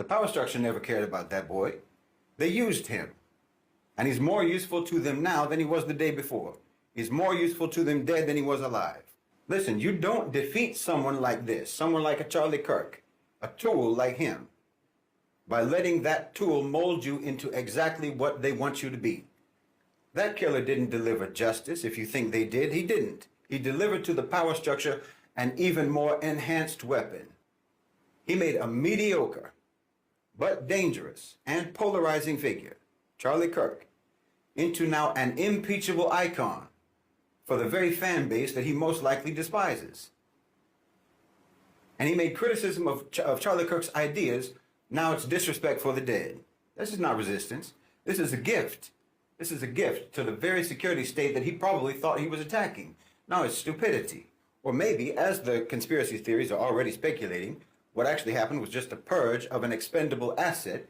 The power structure never cared about that boy. They used him. And he's more useful to them now than he was the day before. He's more useful to them dead than he was alive. Listen, you don't defeat someone like this, someone like a Charlie Kirk, a tool like him, by letting that tool mold you into exactly what they want you to be. That killer didn't deliver justice. If you think they did, he didn't. He delivered to the power structure an even more enhanced weapon. He made a mediocre, but dangerous and polarizing figure, Charlie Kirk, into now an impeachable icon for the very fan base that he most likely despises. And he made criticism of Charlie Kirk's ideas. Now it's disrespect for the dead. This is not resistance. This is a gift. This is a gift to the very security state that he probably thought he was attacking. No, it's stupidity. Or maybe, as the conspiracy theories are already speculating, what actually happened was just a purge of an expendable asset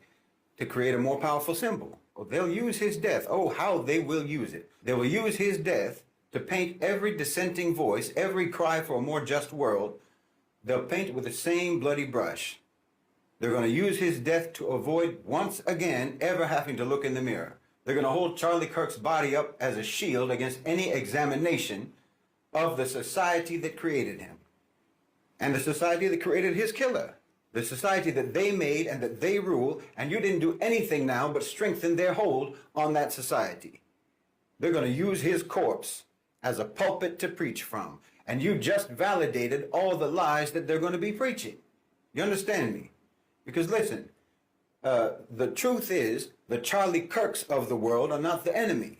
to create a more powerful symbol. Well, they'll use his death. Oh, how they will use it. They will use his death to paint every dissenting voice, every cry for a more just world. They'll paint with the same bloody brush. They're going to use his death to avoid once again ever having to look in the mirror. They're going to hold Charlie Kirk's body up as a shield against any examination of the society that created him. And the society that created his killer. The society that they made and that they rule, and you didn't do anything now but strengthen their hold on that society. They're going to use his corpse as a pulpit to preach from. And you just validated all the lies that they're going to be preaching. You understand me? Because listen, the truth is the Charlie Kirks of the world are not the enemy.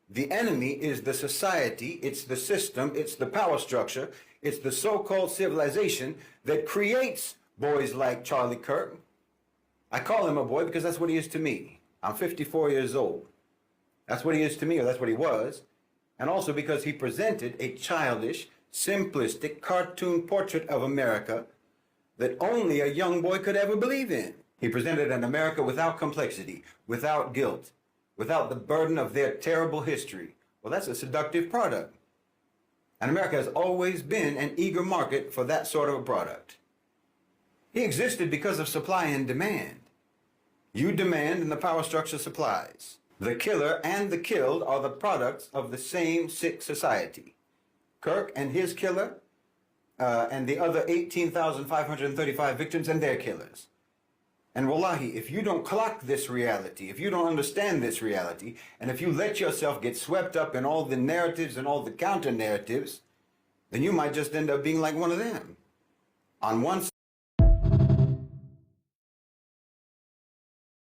The enemy is the society, it's the system, it's the power structure, it's the so-called civilization that creates boys like Charlie Kirk. I call him a boy because that's what he is to me. I'm 54 years old. That's what he is to me, or that's what he was. And also because he presented a childish, simplistic cartoon portrait of America that only a young boy could ever believe in. He presented an America without complexity, without guilt, without the burden of their terrible history. Well, that's a seductive product. And America has always been an eager market for that sort of a product. He existed because of supply and demand. You demand and the power structure supplies. The killer and the killed are the products of the same sick society. Kirk and his killer, and the other 18,535 victims and their killers. And wallahi, if you don't clock this reality, if you don't understand this reality, and if you let yourself get swept up in all the narratives and all the counter narratives, then you might just end up being like one of them. On one